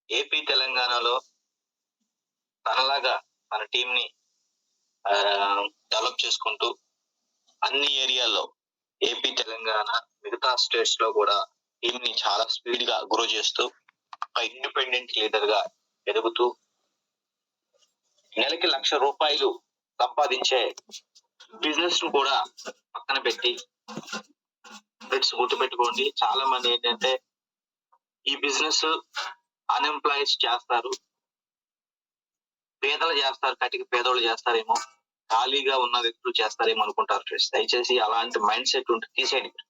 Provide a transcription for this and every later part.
AP తెలంగాణలో తనలాగా తన team ని డెవలప్ చేసుకుంటూ అన్ని ఏరియాల్లో ఏపీ తెలంగాణ మిగతా స్టేట్స్ లో కూడా టీం ని చాలా స్పీడ్ గా గ్రో చేస్తూ ఒక ఇండిపెండెంట్ లీడర్ గా ఎదుగుతూ నెలకి ₹1,00,000 సంపాదించే బిజినెస్ ను కూడా పక్కన పెట్టి ఫ్రెండ్స్ గుర్తుపెట్టుకోండి, చాలా మంది ఏంటంటే ఈ బిజినెస్ అన్ఎంప్లాయీస్ చేస్తారు, పేదలు చేస్తారు, కటికి పేదోళ్ళు చేస్తారేమో, ఖాళీగా ఉన్న వ్యక్తులు చేస్తారేమో అనుకుంటారు ఫ్రెండ్స్. దయచేసి అలాంటి మైండ్ సెట్ ఉంటే తీసేయండి.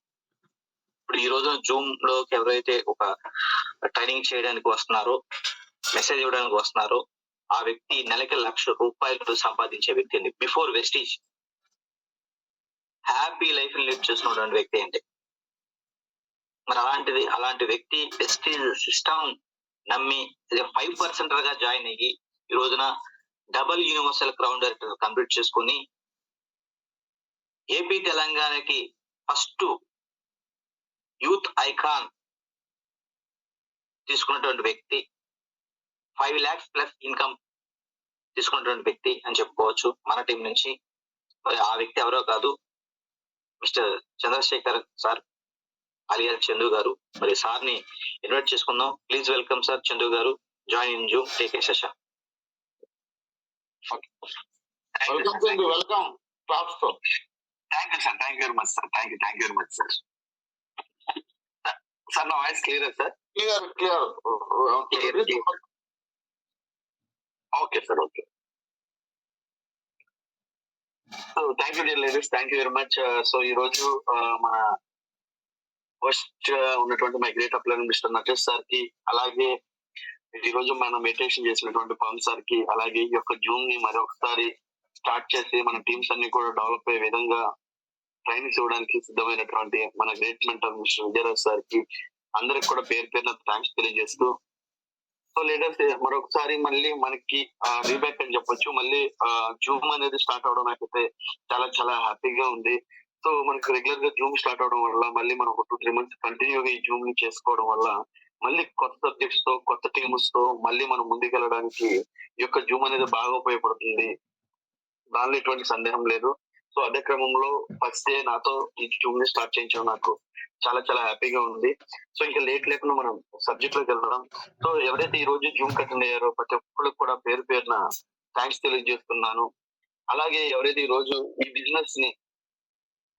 ఇప్పుడు ఈ రోజు జూమ్ లోకి ఎవరైతే ఒక ట్రైనింగ్ చేయడానికి వస్తున్నారో, మెసేజ్ ఇవ్వడానికి వస్తున్నారో, ఆ వ్యక్తి నెలకి ₹1,00,000 సంపాదించే వ్యక్తి అండి. Before Vestige happy life lead చేస్తున్నటువంటి వ్యక్తి అంటే మరి అలాంటి వ్యక్తి వెస్టీజ్ సిస్టమ్ నమ్మి 5% గా జాయిన్ అయ్యి ఈ రోజున double universal crown director complete చేసుకుని ఏపీ తెలంగాణకి ఫస్ట్ యూత్ ఐకాన్ తీసుకున్నటువంటి వ్యక్తి, 5 lakhs ప్లస్ ఇన్కమ్ తీసుకున్నటువంటి వ్యక్తి అని చెప్పుకోవచ్చు మన టీం నుంచి. మరి ఆ వ్యక్తి ఎవరో కాదు, మిస్టర్ చంద్రశేఖర్ సార్ అలియా చందు గారు. మరి సార్ ని ఇన్వైట్ చేసుకుందాం. Please welcome sir Chandu garu, join in Zoom, take a session. Welcome claps తో. Thank you sir, thank you very much sir, thank you very much sir. Sir నా voice clear sir? Clear. Okay sir, okay. So thank you dear ladies, thank you very much. So ఈ రోజు మన first ఉన్నటువంటి my great upline mister Natesh sir కి, అలాగే ఈ రోజు మనం మెడిటేషన్ చేసినటువంటి పవన్ సార్ కి, అలాగే ఈ యొక్క జూమ్ ని మరొకసారి స్టార్ట్ చేసి మన టీమ్స్ అన్ని కూడా డెవలప్ అయ్యే విధంగా ట్రైనింగ్స్ ఇవ్వడానికి సిద్ధమైనటువంటి మన great mentor mister Vijayaraj sir కి అందరికి కూడా పేరు పేరున థ్యాంక్స్ తెలియజేస్తూ, సో లీడర్స్ మరొకసారి మళ్ళీ మనకి రీబ్యాక్ అని చెప్పొచ్చు. మళ్ళీ జూమ్ అనేది స్టార్ట్ అవడం నాకైతే చాలా చాలా హ్యాపీగా ఉంది. సో మనకి రెగ్యులర్ గా జూమ్ స్టార్ట్ అవడం వల్ల మళ్ళీ మనం ఒక 2-3 months కంటిన్యూగా ఈ జూమ్ ని చేసుకోవడం వల్ల మళ్ళీ కొత్త సబ్జెక్ట్స్ తో, కొత్త టీమ్స్ తో మళ్ళీ మనం ముందుకెళ్ళడానికి ఈ యొక్క జూమ్ అనేది బాగా ఉపయోగపడుతుంది, దానిలో ఎటువంటి సందేహం లేదు. సో అదే క్రమంలో ఫస్ట్ డే నాతో ఈ జూమ్ ని స్టార్ట్ చేయించడం నాకు చాలా చాలా హ్యాపీగా ఉంది. సో ఇంకా లేట్ లేకుండా మనం సబ్జెక్ట్ లోకి వెళ్దాం. సో ఎవరైతే ఈ రోజు జూమ్ అటెండ్ అయ్యారో ప్రతి ఒక్కరికి కూడా పేరు పేరున థ్యాంక్స్ తెలియజేస్తున్నాను. అలాగే ఎవరైతే ఈ రోజు ఈ బిజినెస్ ని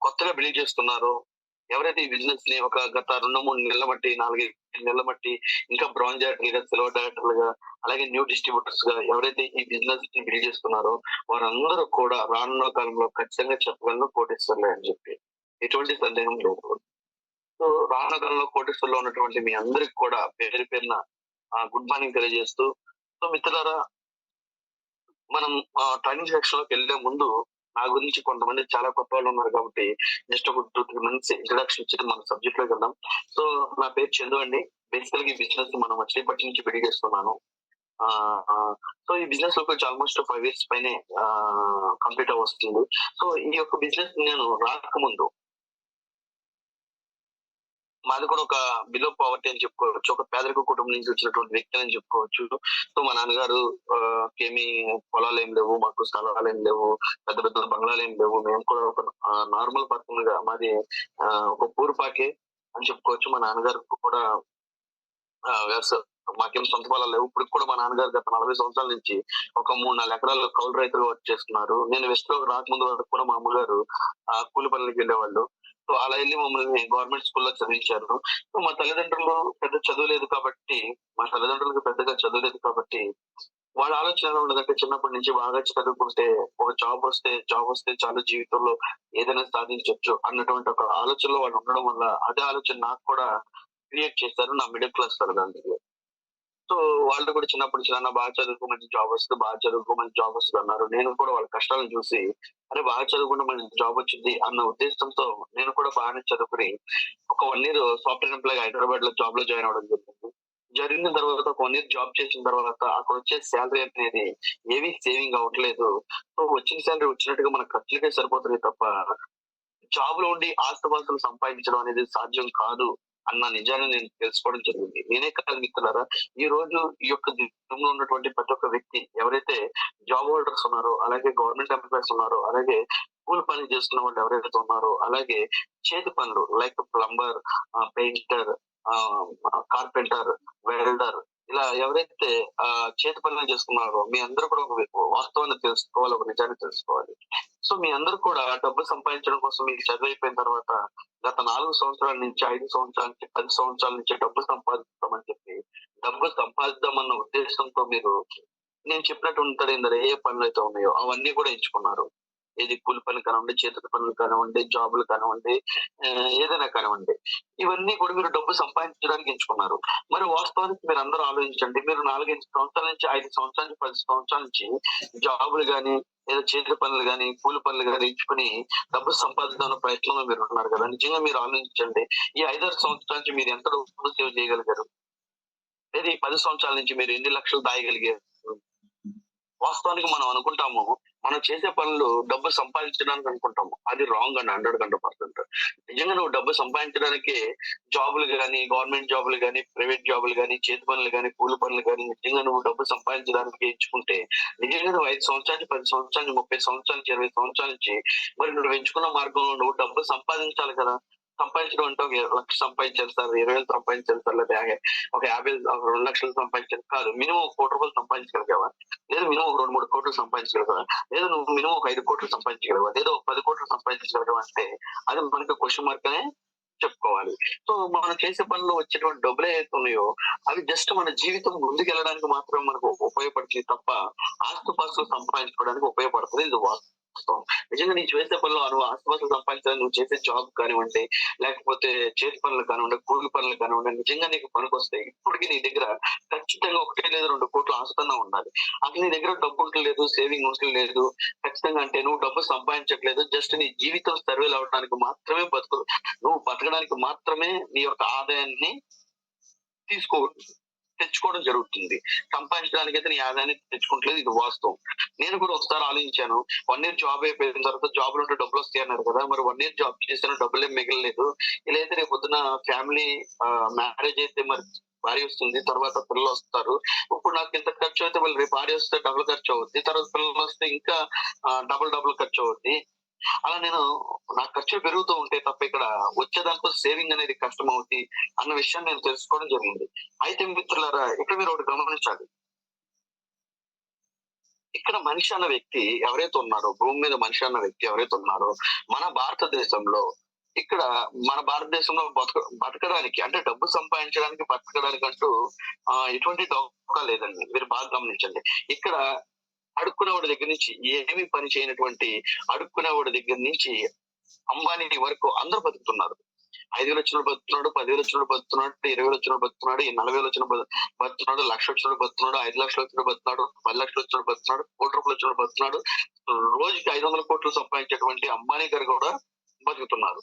కొత్తగా బిల్డ్ చేస్తున్నారో, ఎవరైతే ఈ బిజినెస్ ని ఒక గత 2-3 నెలల బట్టి, 4-5 నెలల బట్టి ఇంకా బ్రాంజ్ డైరెక్టర్, సిల్వర్ డైరెక్టర్లుగా, అలాగే న్యూ డిస్ట్రిబ్యూటర్స్ గా ఎవరైతే ఈ బిజినెస్ ని బిల్డ్ చేస్తున్నారో వారందరూ కూడా రానున్న కాలంలో ఖచ్చితంగా చెప్పగలను కోటేశ్వర్లే అని చెప్పి, ఎటువంటి సందేహం లేదు. సో రానున్న కాలంలో కోటేశ్వర్లో ఉన్నటువంటి మీ అందరికి కూడా పేరు పేరున గుడ్ మార్నింగ్ తెలియజేస్తూ, సో మిత్రులారా మనం ట్రైనింగ్ సెక్షన్ లోకి వెళ్లే ముందు నా గురించి కొంతమంది చాలా కొత్త వాళ్ళు ఉన్నారు కాబట్టి జస్ట్ ఒక 2-3 months ఇంట్రడక్షన్ ఇచ్చి మన సబ్జెక్ట్ లోకి వెళ్దాం. సో నా పేరు చందు అండి. బేసికల్ గా ఈ బిజినెస్ మనం మచిలీపట్నం నుంచి బిల్డ్ చేస్తున్నాను. సో ఈ బిజినెస్ లోకి వచ్చి ఆల్మోస్ట్ 5 years పైనే కంప్లీట్ వస్తుంది. సో ఈ యొక్క బిజినెస్ నేను రాకముందు మాది కూడా ఒక బిలో పావర్టీ అని చెప్పుకోవచ్చు, ఒక పేదరిక కుటుంబం నుంచి వచ్చినటువంటి వ్యక్తి అని చెప్పుకోవచ్చు. సో మా నాన్నగారు ఏమి పొలాలు ఏం లేవు, మాకు స్థలాలు ఏం లేవు, పెద్ద పెద్ద బంగ్లాలు ఏం లేవు. మేము కూడా ఒక నార్మల్ పర్సన్ గా మాది ఒక పూర్పాకే అని చెప్పుకోవచ్చు. మా నాన్నగారు కూడా వ్యవసాయం, మాకేం సొంత పొలాలు లేవు. ఇప్పుడు కూడా మా నాన్నగారు గత 40 సంవత్సరాల నుంచి ఒక 3-4 ఎకరాలు కౌలు రైతులు వర్క్ చేస్తున్నారు. నేను వెస్ట్ లో రాకముందు వరకు కూడా మా అమ్మగారు కూలి పనులకి వెళ్ళేవాళ్ళు. సో అలా వెళ్ళి మమ్మల్ని గవర్నమెంట్ స్కూల్లో చదివించారు. సో మా తల్లిదండ్రులు పెద్ద చదువు లేదు కాబట్టి, వాళ్ళ ఆలోచన ఎలా ఉండదంటే చిన్నప్పటి నుంచి బాగా చదువుకుంటే ఒక జాబ్ వస్తే చాలు, జీవితంలో ఏదైనా సాధించవచ్చు అన్నటువంటి ఒక ఆలోచనలో వాళ్ళు ఉండడం వల్ల అదే ఆలోచన నాకు కూడా క్రియేట్ చేశారు నా మిడిల్ క్లాస్ తల్లిదండ్రులు. సో వాళ్ళు కూడా చిన్నప్పుడు చిన్న బాగా చదువుకో మంచి జాబ్ వస్తుంది అన్నారు. నేను కూడా వాళ్ళ కష్టాలను చూసి అరే బాగా చదువుకుంటే మంచి జాబ్ వచ్చింది అన్న ఉద్దేశంతో నేను కూడా బాగానే చదువుకుని ఒక 1 year సాఫ్ట్వేర్ ఎంప్లాయ్ హైదరాబాద్ లో జాబ్ లో జాయిన్ అవ్వడం జరిగిన తర్వాత ఒక 1 year జాబ్ చేసిన తర్వాత అక్కడ వచ్చే శాలరీ అనేది ఏవి సేవింగ్ అవ్వట్లేదు. సో వచ్చిన శాలరీ వచ్చినట్టుగా మన ఖర్చులకే సరిపోతుంది తప్ప జాబ్ లో ఉండి ఆస్తుపాస్తులు సంపాదించడం అనేది సాధ్యం కాదు అన్న నిజాన్ని నేను తెలుసుకోవడం జరిగింది. నేనే కాదు మిత్రులారా, ఈ రోజు ఈ యొక్క దేశంలో ఉన్నటువంటి ప్రతి ఒక్క వ్యక్తి ఎవరైతే జాబ్ హోల్డర్స్ ఉన్నారో, అలాగే గవర్నమెంట్ ఎంప్లాయీస్ ఉన్నారో, అలాగే కూలి పని చేస్తున్న వాళ్ళు ఎవరైతే ఉన్నారో, అలాగే చేతి పనులు like plumber, painter, carpenter, welder, ఇలా ఎవరైతే చేతి పనులు చేస్తున్నారో మీ అందరూ కూడా ఒక వాస్తవాన్ని తెలుసుకోవాలి, ఒక నిజాన్ని తెలుసుకోవాలి. సో మీ అందరూ కూడా డబ్బు సంపాదించడం కోసం మీకు చదువు అయిపోయిన తర్వాత గత 4 సంవత్సరాల నుంచి, 5 సంవత్సరాల నుంచి, 10 సంవత్సరాల నుంచి డబ్బు సంపాదిస్తామని చెప్పి డబ్బు సంపాదిద్దామన్న ఉద్దేశంతో మీరు నేను చెప్పినట్టు ఉంటాడు ఏ పనులు అయితే ఉన్నాయో అవన్నీ కూడా ఎంచుకున్నారు. ఏది కూలి పని కానివ్వండి, చేతి పనులు కానివ్వండి, జాబులు కానివ్వండి, ఏదైనా కానివ్వండి. ఇవన్నీ కూడా మీరు డబ్బు సంపాదించడానికి ఎంచుకున్నారు. మరి వాస్తవానికి మీరు అందరూ ఆలోచించండి. మీరు 4, 5 సంవత్సరాల నుంచి, 5 సంవత్సరాల నుంచి, 10 సంవత్సరాల నుంచి జాబులు గాని, లేదా చేతి పనులు గాని, కూలి పనులు గాని ఎంచుకుని డబ్బు సంపాదిద్దామన్న ప్రయత్నంలో మీరు ఉన్నారు కదా! నిజంగా మీరు ఆలోచించండి. ఈ 5, 6 సంవత్సరాల నుంచి మీరు ఎంత డబ్బు సేవ్ చేయగలిగారు? లేదా ఈ 10 సంవత్సరాల నుంచి మీరు ఎన్ని లక్షలు దాయగలిగారు? వాస్తవానికి మనం అనుకుంటాము, మనం చేసే పనులు డబ్బు సంపాదించడానికి అనుకుంటాము. అది రాంగ్ అండి 100%. నిజంగా నువ్వు డబ్బు సంపాదించడానికి జాబులు గాని, గవర్నమెంట్ జాబులు గాని, ప్రైవేట్ జాబులు గాని, చేతి పనులు గాని, కూలి పనులు గాని నిజంగా నువ్వు డబ్బు సంపాదించడానికి ఎంచుకుంటే నిజంగా నువ్వు 5 సంవత్సరాల నుంచి, 10 సంవత్సరాల నుంచి, 30 సంవత్సరాల నుంచి, 20 సంవత్సరాల నుంచి మరి నువ్వు ఎంచుకున్న మార్గంలో నువ్వు డబ్బు సంపాదించాలి కదా! సంపాదించడం అంటే ఒక 1,00,000 సంపాదించాలి సార్, 20,000 సంపాదించాలి సార్, లేదా ఒక 50,000, ఒక 2,00,000 సంపాదించాలి కాదు. మినిమం ఒక ₹1,00,00,000 సంపాదించగలిగావా? లేదా మినిమం ఒక 2, 3 కోట్లు సంపాదించగలవా? లేదా నువ్వు మినిమం ఒక 5 కోట్లు సంపాదించగలవా? లేదా ఒక 10 కోట్లు సంపాదించగలవా? అంటే అది మనకి క్వెషన్ మార్క్ అనే చెప్పుకోవాలి. సో మనం చేసే పనిలో వచ్చేటువంటి డబ్బులు ఏవైతే ఉన్నాయో అవి జస్ట్ మన జీవితం ముందుకెళ్ళడానికి మాత్రం మనకు ఉపయోగపడుతుంది తప్ప ఆస్తుపాస్తులు సంపాదించుకోవడానికి ఉపయోగపడుతుంది. ఇది వాస్తవం. నిజంగా నీ చేసే పనిలో నువ్వు ఆస్తుపాస్తులు సంపాదించాలని నువ్వు చేసే జాబ్ కానివ్వండి, లేకపోతే చేతి పనులు కానివ్వండి, కూలి పనులు కానివ్వండి, నిజంగా నీకు పనికొస్తాయి. ఇప్పటికి నీ దగ్గర ఖచ్చితంగా 1 లేదా 2 కోట్లు ఆస్తున్నా ఉండాలి. అసలు నీ దగ్గర డబ్బు ఉంటలేదు, సేవింగ్ ఉంటలేదు, ఖచ్చితంగా అంటే నువ్వు డబ్బు సంపాదించట్లేదు. జస్ట్ నీ జీవితం సర్వేల్ అవ్వడానికి మాత్రమే నువ్వు బతకడానికి మాత్రమే నీ యొక్క ఆదాయాన్ని తీసుకో తెచ్చుకోవడం జరుగుతుంది. సంపాదించడానికైతే నీ ఆదాయాన్ని తెచ్చుకోవట్లేదు. ఇది వాస్తవం. నేను కూడా ఒకసారి ఆలోచించాను. 1 ఇయర్ జాబ్ అయిపోయిన తర్వాత జాబ్‌లో ఉంటే డబ్బులొస్తాయి అన్నారు కదా! మరి 1 ఇయర్ జాబ్ చేశాను, డబ్బులేం మిగలలేదు. ఇలా అయితే రేపు పొద్దున ఫ్యామిలీ మ్యారేజ్ అయితే మరి భార్య వస్తుంది. తర్వాత పిల్లలొస్తారు. ఇప్పుడు నాకు ఇంత ఖర్చు అయితే మళ్ళీ రేపు భార్య వస్తే డబుల్ ఖర్చు అవుద్ది. తర్వాత పిల్లలొస్తే ఇంకా డబుల్ ఖర్చు అవుద్ది. అలా నేను నా ఖర్చులు పెరుగుతూ ఉంటాయి తప్ప ఇక్కడ వచ్చే దాంట్లో సేవింగ్ అనేది కష్టమవుద్ది అన్న విషయాన్ని నేను తెలుసుకోవడం జరిగింది. అయితే మిత్రులారా ఇక్కడ మీరు ఒకటి గమనించాలి. ఇక్కడ మనిషి అన్న వ్యక్తి ఎవరైతే ఉన్నారో, భూమి మీద మనిషి అన్న వ్యక్తి ఎవరైతే ఉన్నారో, మన భారతదేశంలో ఇక్కడ మన భారతదేశంలో బతకడానికి అంటే డబ్బు సంపాదించడానికి బతకడానికంటూ ఎటువంటి డోకా లేదండి. మీరు బాగా గమనించండి. ఇక్కడ అడుక్కునేవాడి దగ్గర నుంచి ఏమీ పని చేయనటువంటి అడుక్కునేవాడి దగ్గర నుంచి అంబానీ వరకు అందరూ బతుకుతున్నారు. 5,000 వచ్చినోడు బతుకుతున్నాడు, 10,000 వచ్చినోడు బతుకుతున్నాడు, 20,000 వచ్చినోడు బతుకుతున్నాడు, 40,000 వచ్చినోడు బతుకుతున్నాడు, 1,00,000 వచ్చినోడు బతుకుతున్నాడు, 5,00,000 వచ్చినోడు బతుకుతున్నాడు, 10,00,000 వచ్చినోడు బతుకుతున్నాడు, ₹1,00,00,000 వచ్చినోడు బతుకుతున్నాడు. రోజుకి 500 కోట్లు సంపాదించేటువంటి అంబానీ గారు కూడా బతుకుతున్నారు.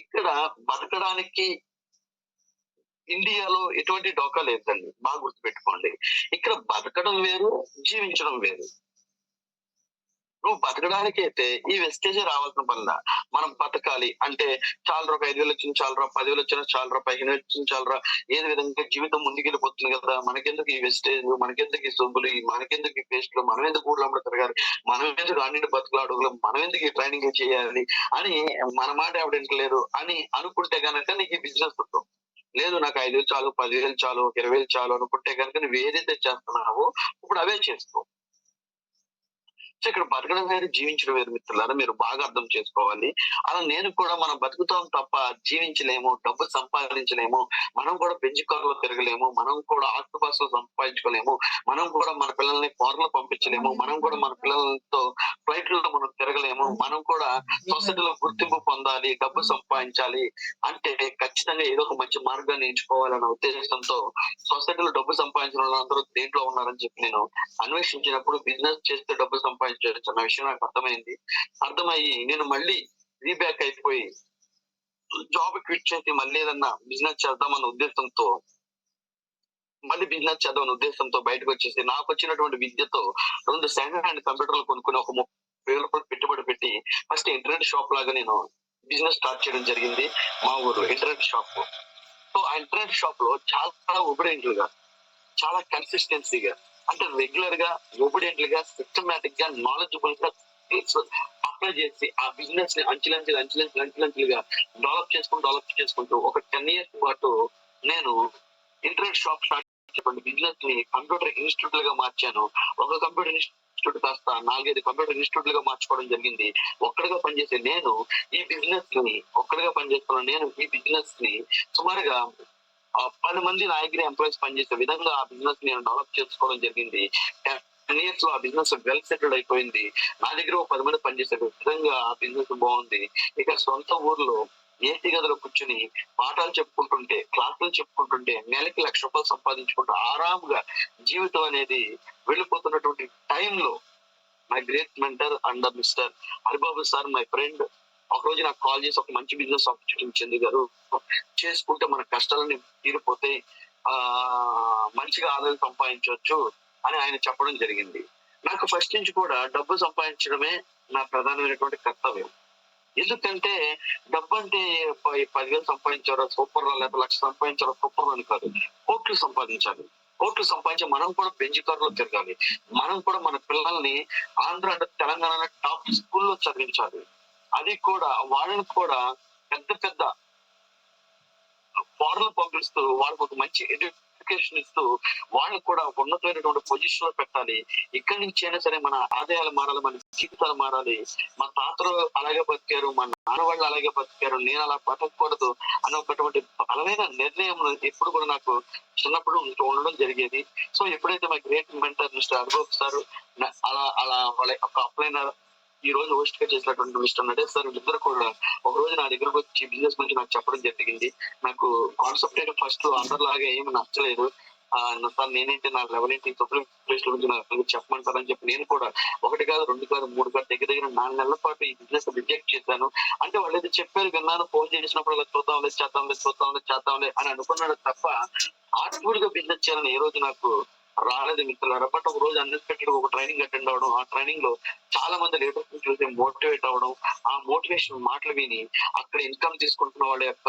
ఇక్కడ బతకడానికి ఇండియాలో ఎటువంటి డోకా లేదండి. బాగా గుర్తుపెట్టుకోండి. ఇక్కడ బతకడం వేరు, జీవించడం వేరు. నువ్వు బతకడానికైతే ఈ వెస్టేజే రావాల్సిన పనిలా. మనం బతకాలి అంటే చాలురా, 5,000 వచ్చింది చాలురా, 10,000 వచ్చినా చాలురా, 15,000 వచ్చింది చాలురా, ఏదో విధంగా జీవితం ముందుకెళ్ళిపోతుంది కదా! మనకెందుకు ఈ వెస్టేజ్, మనకెందుకు ఈ సొమ్ములు, మనకెందుకు ఈ పేస్టులు, మనం ఎందుకు ఊర్లో తిరగాలి, మనం ఎందుకు అన్నింటి బతుకులు అడుగులు, మనం ఎందుకు ఈ ట్రైనింగ్ చేయాలి అని మన మాట ఎవడు వింటలేరు అని అనుకుంటే గనక నీకు ఈ బిజినెస్ వద్దు. లేదు నాకు 5,000 చాలు, 10,000 చాలు, 20,000 చాలు అనుకుంటే గనక నువ్వు ఏదైతే చేస్తున్నావో ఇప్పుడు అవే చేసుకో. సో ఇక్కడ బతకడం వేరు, జీవించడం వేరు మిత్రులారా, మీరు బాగా అర్థం చేసుకోవాలి. అలా నేను కూడా మనం బతుకుతాం తప్ప జీవించలేము, డబ్బు సంపాదించలేము, మనం కూడా బెంజ్ కార్‌లో తిరగలేము, మనం కూడా ఆస్తుపాస్తులు సంపాదించుకోలేము, మనం కూడా మన పిల్లల్ని ఫారెన్‌లో పంపించలేము, మనం కూడా మన పిల్లలతో ఫ్లైట్‌లలో మనం తిరగలేము, మనం కూడా సొసైటీలో గుర్తింపు పొందాలి, డబ్బు సంపాదించాలి అంటే ఖచ్చితంగా ఏదో ఒక మంచి మార్గాన్ని ఎంచుకోవాలన్న ఉద్దేశంతో సొసైటీలో డబ్బు సంపాదించిన వాళ్ళందరూ దేంట్లో ఉన్నారని చెప్పి నేను అన్వేషించినప్పుడు బిజినెస్ చేస్తే డబ్బు సంపాదించొచ్చు అన్న విషయం నాకు అర్థమైంది. అర్థమయ్యి నేను మళ్ళీ రీబ్యాక్ అయిపోయి జాబ్ క్విట్ చేసి మళ్ళీ ఏదన్నా బిజినెస్ చేద్దామన్న ఉద్దేశంతో బయటకు వచ్చేసి నాకు వచ్చినటువంటి విద్యతో 2 సెకండ్ హ్యాండ్ కంప్యూటర్లు కొనుక్కుని ఒక ₹30,000 పెట్టుబడి పెట్టి ఫస్ట్ ఇంటర్నెట్ షాప్ లాగా నేను బిజినెస్ స్టార్ట్ చేయడం జరిగింది మా ఊర్లో ఇంటర్నెట్ షాప్. సో ఆ ఇంటర్నెట్ షాప్ లో చాలా ఒబిడెంట్ గా, చాలా కన్సిస్టెన్సీగా, అంటే రెగ్యులర్ గా, ఒబిడెంట్ గా, సిస్టమేటిక్ గా, నాలెడ్జబుల్ గా అప్లై చేసి ఆ బిజినెస్ ని అంచులంచులుగా డెవలప్ చేసుకుంటూ ఒక 10 years పాటు నేను ఇంటర్నెట్ షాప్ స్టార్ట్ చెప్పండి బిజినెస్ ని కంప్యూటర్ ఇన్స్టిట్యూట్ గా మార్చాను. ఒక కంప్యూటర్ ఇన్స్టిట్యూట్ కాస్త 4-5 కంప్యూటర్ ఇన్స్టిట్యూట్ గా మార్చుకోవడం జరిగింది. ఒక్కడిగా పనిచేసే నేను ఈ బిజినెస్ ని సుమారుగా 10 మంది నా దగ్గర ఎంప్లాయీస్ పనిచేసే విధంగా ఆ బిజినెస్ నేను డెవలప్ చేసుకోవడం జరిగింది. 10 years లో ఆ బిజినెస్ వెల్ సెటిల్డ్ అయిపోయింది. నా దగ్గర ఒక 10 మంది పనిచేసే విధంగా ఆ బిజినెస్ బాగుంది. ఇక సొంత ఊర్లో ఏసీ గదిలో కూర్చుని పాఠాలు చెప్పుకుంటుంటే, క్లాసులు చెప్పుకుంటుంటే, నెలకి ₹1,00,000 సంపాదించుకుంటూ ఆరాముగా జీవితం అనేది వెళ్ళిపోతున్నటువంటి టైంలో my great mentor and mister Haribabu sir, my friend, ఒక రోజు నాకు కాల్ చేసి ఒక మంచి బిజినెస్ ఆపర్చునిటీ చందు గారు చేసుకుంటే మన కష్టాలన్నీ తీరిపోతాయి, మంచిగా ఆదాయం సంపాదించవచ్చు అని ఆయన చెప్పడం జరిగింది. నాకు ఫస్ట్ నుంచి కూడా డబ్బు సంపాదించడమే నా ప్రధానమైనటువంటి కర్తవ్యం. ఎందుకంటే డబ్బు అంటే 10,000 సంపాదించారో సూపర్ రా, లేకపోతే 1,00,000 సంపాదించారో సూపర్ అని కాదు. కోట్లు సంపాదించాలి. కోట్లు సంపాదించి మనం కూడా బెంచ్ కారులో తిరగాలి. మనం కూడా మన పిల్లల్ని ఆంధ్ర అంటే తెలంగాణ టాప్ స్కూల్లో చదివించాలి. అది కూడా వాళ్ళని కూడా పెద్ద పెద్ద ఫారెన్ పంపిస్తూ వాళ్ళకి ఒక మంచి ఎడ్యుకేషన్ ఇస్తూ వాళ్ళకు కూడా ఉన్నతమైనటువంటి పొజిషన్ లో పెట్టాలి. ఇక్కడి నుంచి అయినా సరే మన ఆదాయాలు మారాలి, మన జీవితాలు మారాలి. మా తాతలు అలాగే బతికారు, మా నాన్న వాళ్ళు అలాగే బతికారు, నేను అలా బతకూడదు అనే ఒకటువంటి బలమైన నిర్ణయం ఎప్పుడు కూడా నాకు చిన్నప్పుడు ఉండడం జరిగేది. సో ఎప్పుడైతే మా great mentor mister Haribabu sir అలా అలా వాళ్ళ యొక్క అప్లైనర్ ఈ రోజు హోస్ట్ గా చేసినటువంటి మిస్టర్ నటేష్ సార్ ఇద్దరు కూడా ఒక రోజు నా దగ్గరకు వచ్చి బిజినెస్ గురించి నాకు చెప్పడం జరిగింది. నాకు కాన్సెప్ట్ అయితే ఫస్ట్ అందరిలాగా ఏమి నచ్చలేదు. సార్ నేనైతే నా లెవెల్ ఏంటి సుప్రీం ప్లేస్ గురించి నాకు చెప్పమంటారని చెప్పి నేను కూడా 1 కాదు 2 కాదు 3 కాదు దగ్గర 4 నెలల పాటు ఈ బిజినెస్ రిజెక్ట్ చేశాను. అంటే వాళ్ళు ఏదో చెప్పారు విన్నాను, ఫోన్ చేసినప్పుడు అలా చేద్దాంలే అని అనుకున్నాడు తప్ప ఆర్ట్ఫుల్ గా బిజినెస్ చేయాలని ఏ రోజు నాకు రాలేదు మిత్రులారా. బట్ ఒక రోజు అన్ఎక్స్పెక్టెడ్ ఒక ట్రైనింగ్ అటెండ్ అవడం, ఆ ట్రైనింగ్ లో చాలా మంది లీడర్స్ చూసి మోటివేట్ అవడం, ఆ మోటివేషన్ మాటలు విని అక్కడ ఇన్కమ్ తీసుకుంటున్న వాళ్ళ యొక్క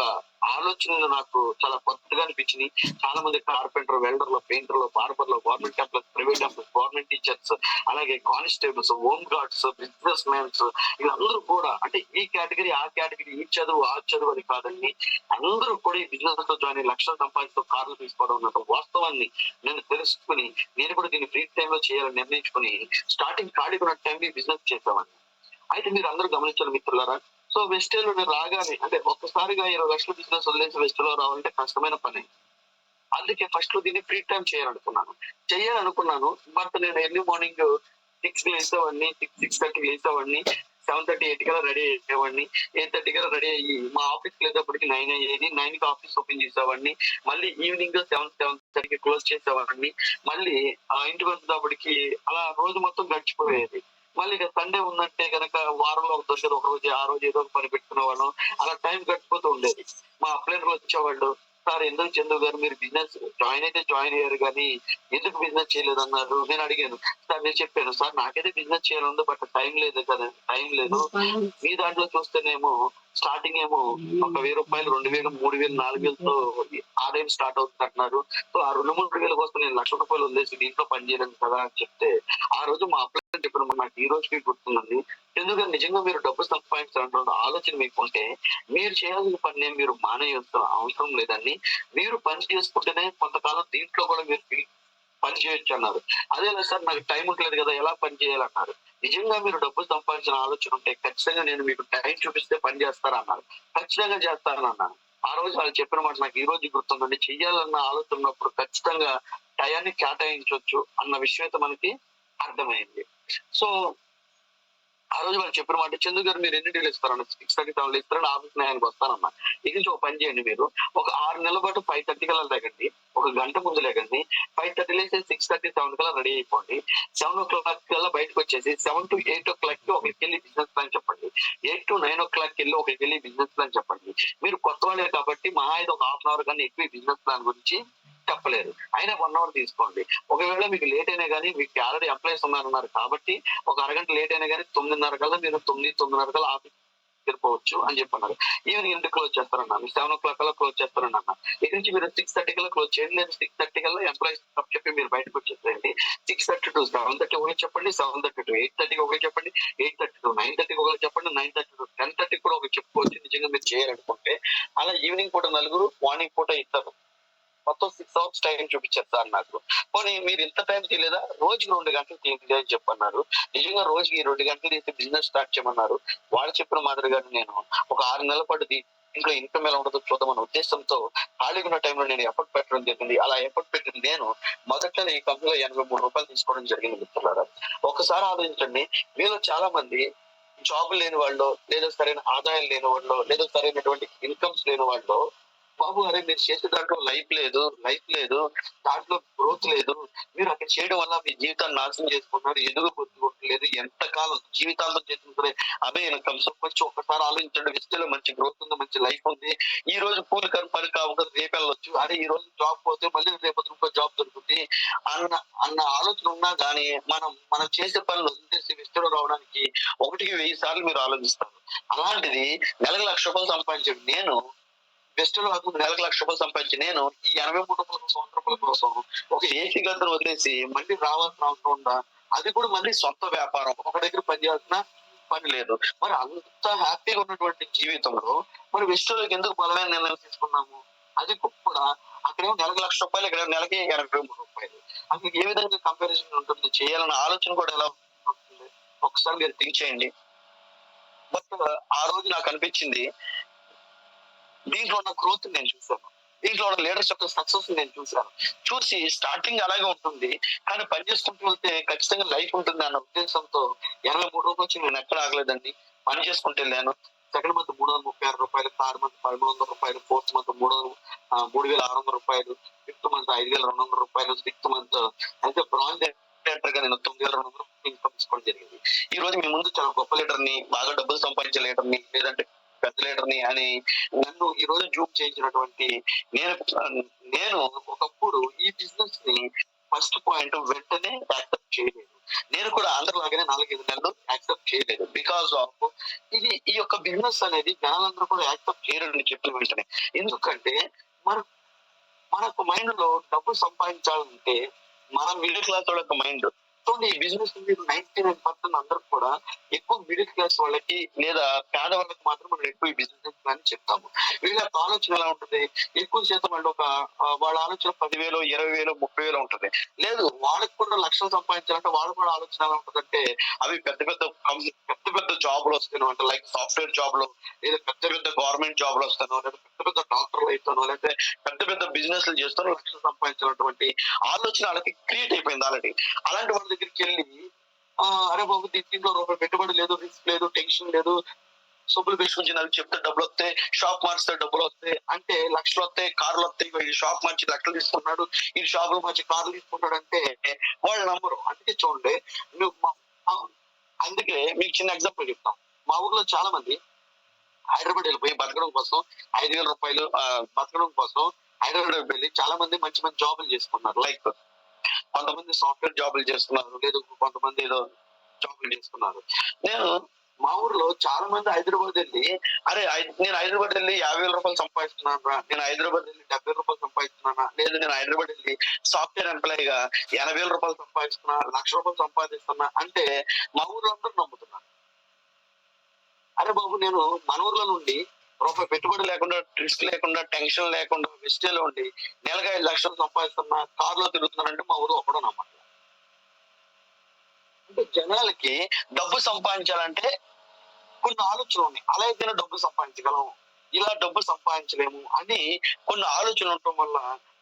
ఆలోచనలు నాకు చాలా కొత్తగా అనిపించినాయి. చాలా మంది కార్పెంటర్, వెల్డర్లు, పెయింటర్లు, బార్బర్లు, government employees, private employees, government teachers, అలాగే constables, home guards, business mans, వీళ్ళందరూ కూడా అంటే ఈ కేటగిరీ ఆ కేటగిరీ, ఈ చదువు ఆ చదువు అని కాదండి, అందరూ కూడా ఈ బిజినెస్ లో జాయిన్ లక్షలు సంపాదిస్తూ కార్లు తీసుకోవడం అన్న వాస్తవాన్ని నేను తెలుసుకుని నేను కూడా దీన్ని ఫ్రీ టైమ్ లో చేయాలని నిర్ణయించుకుని స్టార్టింగ్ ఖాళీ ఉన్న టైం బిజినెస్ చేసామండి. అయితే మీరు అందరూ గమనించాలి మిత్రులారా. సో వెస్టేలో నేను రాగానే అంటే ఒక్కసారిగా 20 లక్షల బిజినెస్ వదిలేసి వెస్టేలో రావాలంటే కష్టమైన పని. అందుకే ఫస్ట్ లో దీన్ని ఫ్రీ టైం చేయాలనుకున్నాను. బట్ నేను ఎర్లీ మార్నింగ్ 6 లేసేవాడిని, 6:30 లేసేవాడిని, 7:30 8 కల్లా రెడీ అయ్యేవాడిని, 8:30 కల్లా రెడీ అయ్యి మా ఆఫీస్ వెళ్ళేటప్పటికి 9 అయ్యేది. 9 కి ఆఫీస్ ఓపెన్ చేసేవాడిని. మళ్ళీ ఈవినింగ్ 7:30 క్లోజ్ చేసేవాడిని. మళ్ళీ ఆ ఇంటికి వచ్చేటప్పటికి అలా రోజు మొత్తం గడిచిపోయేది. మళ్ళీ ఇక సండే ఉందంటే కనుక వారంలో ఒక రోజు ఆ రోజు ఏదో ఒక పని పెట్టుకునేవాళ్ళం. అలా టైం గడిచిపోతూ ఉండేది. మా అప్లైనర్లు వచ్చేవాళ్ళు, సార్ ఎందుకు చందు గారు మీరు బిజినెస్ జాయిన్ అయ్యారు కానీ ఎందుకు బిజినెస్ చేయలేదు అన్నారు. నేను అడిగాను, సార్ నేను చెప్పాను, సార్ నాకైతే బిజినెస్ చేయాలందో బట్ టైం లేదు కదా, టైం లేదు. మీ దాంట్లో చూస్తేనేమో స్టార్టింగ్ ఏమో ఒక ₹1,000, 2,000, 3,000, 4,000తో ఆదాయం స్టార్ట్ అవుతుంది అంటున్నారు. సో ఆ 2-3 వేల కోసం నేను ₹1,00,000 వదిలేసి దీంట్లో పని చేయలేదు కదా అని చెప్తే ఆ రోజు మా అప్లైనర్ చెప్పిన నాకు ఈ రోజుకి గుర్తుందండి. ఎందుకంటే నిజంగా మీరు డబ్బు సంపాదించాలంటే ఆలోచన మీకు ఉంటే మీరు చేయాల్సిన పని మీరు మానేయాల్సిన అవసరం లేదండి. మీరు పని చేసుకుంటేనే కొంతకాలం దీంట్లో కూడా మీరు పని చేయొచ్చు అన్నారు. అదేలా సార్ నాకు టైం ఉండలేదు కదా ఎలా పని చేయాలన్నారు. నిజంగా మీరు డబ్బు సంపాదించిన ఆలోచన ఉంటే ఖచ్చితంగా నేను మీకు టైం చూపిస్తే పని చేస్తారా అన్నారు. ఖచ్చితంగా చేస్తారని అన్నాను. ఆ రోజు వాళ్ళు చెప్పిన మాట నాకు ఈ రోజు గుర్తుందండి. చెయ్యాలన్న ఆలోచన ఉన్నప్పుడు ఖచ్చితంగా టయాన్ని కేటాయించవచ్చు అన్న విషయం అయితే మనకి అర్థమైంది. సో ఆ రోజు వాళ్ళు చెప్పిన మాట, చందు గారు మీరు ఎన్నింటికి ఇస్తారన్న 6:30 ఇస్తారని ఆఫీస్ 9కి వస్తానన్నా. ఇక నుంచి ఒక పని చేయండి, మీరు ఒక 6 నెలల పాటు 5:30 కల్లా లేకండి, ఒక గంట ముందు లేకండి, 5:30 లేసి 6:30 7 కల్లా రెడీ అయిపోండి. 7 కల్లా బయటకు వచ్చేసి 7 to 8 ఒకరికి వెళ్ళి బిజినెస్ ప్లాన్ చెప్పండి. 8 to 9 వెళ్ళి ఒకరికి వెళ్ళి బిజినెస్ ప్లాన్ చెప్పండి. మీరు కొత్త వాళ్ళే కాబట్టి మహా అయితే ఒక హాఫ్ అన్ అవర్ కానీ ఎక్కువ బిజినెస్ ప్లాన్ గురించి చెప్పలేరు. అయినా 1 అవర్ తీసుకోండి. ఒకవేళ మీకు లేట్ అయినా కానీ మీకు ఆల్రెడీ ఎంప్లాయీస్ ఉన్నారన్నారు కాబట్టి ఒక అరగంట లేట్ అయినా కానీ 9:30 కల్లా మీరు 9, 9:30 కల్లా ఆఫీస్ వెళ్ళిపోవచ్చు అని చెప్పన్నారు. ఈవినింగ్ ఇంటికి క్లోజ్ చేస్తారన్నాను. 7:00 కల్లా క్లోజ్ చేస్తారన్నా. ఇక్కడ నుంచి మీరు 6:30 కల్లా క్లోజ్ చేయండి, లేదా 6:30 కల్లా ఎంప్లాయీస్ చెప్పి మీరు బయటకు వచ్చేసేయండి. 6:30 to 7:30 ఒకటి చెప్పండి, 7:30 to 8:30 ఒకటి చెప్పండి, 8:30 to 9:30 ఒకటి చెప్పండి, 9:30 to 10:30 కూడా ఒకటి చెప్పుకోవచ్చు. నిజంగా మీరు చేయాలనుకుంటే అలా ఈవినింగ్ పూట నలుగురు, మార్నింగ్ పూట ఇద్దరు, మొత్తం 6 అవర్స్ టైం చూపించారు సార్ నాకు. పోనీ మీరు ఇంత టైం తీయలేదా, రోజుకి 2 గంటలు తీయండి అని చెప్పన్నారు. నిజంగా రోజుకి 2 గంటలు తీసి బిజినెస్ స్టార్ట్ చేయమన్నారు. వాళ్ళు చెప్పిన మాదిరిగానే నేను ఒక 6 నెలల పాటు ఇంట్లో ఇన్కమ్ ఎలా ఉండదో చూద్దామన్న ఉద్దేశంతో ఖాళీగా ఉన్న టైంలో నేను ఎఫర్ట్ పెట్టడం జరిగింది. అలా ఎఫర్ట్ పెట్టిన నేను మొదట్లో ఈ కంపెనీలో ₹83 తీసుకోవడం జరిగింది మిత్రులారా. ఒకసారి ఆలోచించండి, మీలో చాలా మంది జాబ్ లేని వాళ్ళు, లేదా సరైన ఆదాయం లేని వాళ్ళు, లేదా సరైనటువంటి ఇన్కమ్స్ లేని వాళ్ళు, బాబు అరే మీరు చేసే దాంట్లో లైఫ్ లేదు, దాంట్లో గ్రోత్ లేదు, మీరు అక్కడ చేయడం వల్ల మీ జీవితాన్ని నాశనం చేసుకుంటున్నారు, ఎదుగుపోతులేదు, ఎంతకాలం జీవితాంతం చేసుకుంటే అదే ఇన్కమ్స్. కొంచెం ఒక్కసారి ఆలోచించండి, వెస్టలో మంచి గ్రోత్ ఉంది, మంచి లైఫ్ ఉంది. ఈ రోజు కూలి పని కావు, రేపు వెళ్ళొచ్చు, అరే ఈ రోజు జాబ్ పోతే మళ్ళీ రేపు ఇంకో జాబ్ దొరుకుతుంది అన్న ఆలోచన ఉన్నా కానీ మనం చేసే పనులు వదిలేసి వెస్టలో రావడానికి 1,000 సార్లు మీరు ఆలోచిస్తారు. అలాంటిది నెలకు ₹1,00,000 సంపాదించాడు నేను, బెస్ట్ లో నెలకు ₹1,00,000 సంపాదించి నేను ఈ ₹83 ₹100 కోసం ఒక ఏసీ గదులు వదిలేసి మళ్ళీ రావాల్సిన అవసరం ఉందా? అది కూడా మళ్ళీ సొంత వ్యాపారం, ఒక దగ్గర పని చేయాల్సిన పని లేదు. మరి అంత హ్యాపీగా ఉన్నటువంటి జీవితంలో మరి వెస్టోలోకి ఎందుకు బలమైన నిర్ణయం తీసుకున్నాము? అది కూడా అక్కడేమో నెలకు ₹1,00,000, ఇక్కడ నెలకి ₹83. అసలు ఏ విధంగా కంపారిజన్ ఉంటుంది, చేయాలన్న ఆలోచన కూడా ఎలా ఉంటుంది ఒకసారి మీరు థింక్ చేయండి. బట్ ఆ రోజు నాకు అనిపించింది, దీంట్లో ఉన్న గ్రోత్ నేను చూసాను, దీంట్లో ఉన్న లీడర్స్ యొక్క సక్సెస్ నేను చూసి స్టార్టింగ్ అలాగే ఉంటుంది, కానీ పని చేసుకుంటూ వెళ్తే ఖచ్చితంగా లైఫ్ ఉంటుంది అన్న ఉద్దేశంతో ₹83 వచ్చి నేను ఎక్కడ ఆగలేదండి. పని చేసుకుంటూ వెళ్ళాను. Second month ₹336, third month ₹1,300, fourth month ₹3,600, fifth month ₹5,200, sixth month అయితే బ్రాంజ్ డైరెక్టర్ గా నేను ₹9,200 ఇన్కమ్ తీసుకోవడం జరిగింది. ఈ రోజు మీ ముందు చాలా గొప్ప లీడర్ ని, బాగా డబ్బులు సంపాదించే లీడర్ ని, లేదంటే పెద్ద లీడర్ ని అని నన్ను ఈ రోజు జూమ్ చేయించినటువంటి నేను ఒకప్పుడు ఈ బిజినెస్ ని ఫస్ట్ పాయింట్ వెంటనే యాక్సెప్ట్ చేయలేదు. నేను కూడా అందరిలాగానే 4-5 నెలలు యాక్సెప్ట్ చేయలేదు. బికాస్ ఆఫ్ ఈ యొక్క బిజినెస్ అనేది జనాలందరూ కూడా యాక్సెప్ట్ చేయరని చెప్పిన వెంటనే. ఎందుకంటే మన మనకు మైండ్ లో డబ్బు సంపాదించాలంటే మన మిడిల్ క్లాస్ వాళ్ళ యొక్క మైండ్ చూడండి, ఈ బిజినెస్ 99% అందరూ కూడా ఎక్కువ మిడిల్ క్లాస్ వాళ్ళకి లేదా పేదవాళ్ళకి మాత్రం మనం ఎక్కువ ఈ బిజినెస్ ప్లాన్ చెప్తాము. వీళ్ళ యొక్క ఆలోచన ఎలా ఉంటుంది, ఎక్కువ శాతం వాళ్ళు వాళ్ళ ఆలోచన 10,000, 20,000, 30,000 ఉంటుంది. లేదు, వాళ్ళకి కూడా లక్షలు సంపాదించాలంటే వాళ్ళ కూడా ఆలోచన ఎలా ఉంటుందంటే అవి పెద్ద పెద్ద జాబ్లు వస్తాను అంటే లైక్ సాఫ్ట్వేర్ జాబ్ లో, లేదా పెద్ద గవర్నమెంట్ జాబ్ లో వస్తాను, లేదా పెద్ద డాక్టర్లు అవుతాను, లేకపోతే పెద్ద బిజినెస్ చేస్తాను, లక్షలు సంపాదించినటువంటి ఆలోచన వాళ్ళకి క్రియేట్ అయిపోయింది ఆల్రెడీ. అలాంటి వాళ్ళ దగ్గరికి వెళ్ళి అరే బాబు దీంట్లో రూపాయి పెట్టుబడి లేదు, రిస్క్ లేదు, టెన్షన్ లేదు, సొప్పులు వేసుకుని నాకు చెప్తే డబ్బులు వస్తాయి, షాప్ మార్చితే డబ్బులు వస్తాయి, అంటే లక్షలు వస్తాయి, కార్లు వస్తాయి, ఈ షాప్ మార్చి లక్షలు తీసుకున్నాడు, ఈ షాప్ లో మంచి కార్లు తీసుకుంటాడు అంటే వాళ్ళు నమ్మరు. అందుకే చూడండి, అందుకే మీకు చిన్న ఎగ్జాంపుల్ చెప్తాం. మా ఊర్లో చాలా మంది హైదరాబాద్ వెళ్ళిపోయి బతకడం కోసం ₹5,000 బతకడం కోసం హైదరాబాద్ వెళ్ళి చాలా మంది మంచి జాబులు చేసుకున్నారు. లైక్ కొంతమంది సాఫ్ట్వేర్ జాబులు చేస్తున్నారు, లేదు కొంతమంది ఏదో జాబులు చేస్తున్నారు. నేను మా ఊర్లో చాలా మంది హైదరాబాద్ వెళ్ళి అరే నేను హైదరాబాద్ వెళ్ళి ₹50,000 సంపాదిస్తున్నాను, నేను హైదరాబాద్ వెళ్ళి ₹70,000 సంపాదిస్తున్నానా, లేదు నేను హైదరాబాద్ వెళ్ళి సాఫ్ట్వేర్ ఎంప్లాయీగా ₹80,000 సంపాదిస్తున్నా, ₹1,00,000 సంపాదిస్తున్నా అంటే మా ఊర్లో అందరూ నమ్ముతున్నారు. అరే బాబు నేను మన ఊర్లో నుండి రూపాయి పెట్టుబడి లేకుండా, రిస్క్ లేకుండా, టెన్షన్ లేకుండా వెస్టేలో ఉండి నెలకు 5,00,000 సంపాదిస్తున్నా, కారులో తిరుగుతున్నానంటే మా ఊరు ఒకడో నమ్మట్లేదు. అంటే జనాలకి డబ్బు సంపాదించాలంటే కొన్ని ఆలోచనలు ఉన్నాయి. అలా అయితేనే డబ్బు సంపాదించగలం, ఇలా డబ్బు సంపాదించలేము అని కొన్ని ఆలోచనలు ఉండటం వల్ల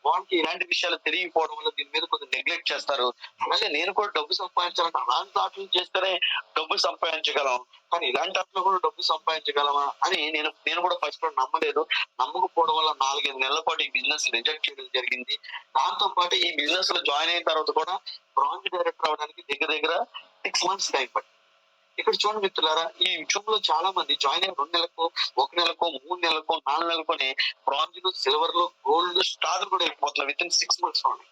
వాళ్ళకి ఇలాంటి విషయాలు తెలియకపోవడం వల్ల దీని మీద కొంచెం నెగ్లెక్ట్ చేస్తారు. అలాగే నేను కూడా డబ్బు సంపాదించాలంటే అలాంటి ఆటలు చేస్తేనే డబ్బు సంపాదించగలం, కానీ ఇలాంటి ఆటలు కూడా డబ్బు సంపాదించగలమా అని నేను కూడా ఫస్ట్ లో నమ్మలేదు. నమ్మకపోవడం వల్ల 4-5 నెలల పాటు ఈ బిజినెస్ రిజెక్ట్ చేయడం జరిగింది. దాంతో పాటు ఈ బిజినెస్ లో జాయిన్ అయిన తర్వాత కూడా బ్రాంచ్ డైరెక్టర్ అవడానికి దగ్గర 6 months టైం పట్టింది. ఇక్కడ చూడండి మిత్రులారా, ఈ యూట్యూబ్ లో చాలా మంది జాయిన్ అయిన 2 నెలలకు, 1 నెలకో, 3 నెలలకో, 4 నెలలకోనే బ్రాంజ్, సిల్వర్, గోల్డ్, స్టార్ కూడా అయిపోతున్నారు విత్ ఇన్ 6 months లోనే.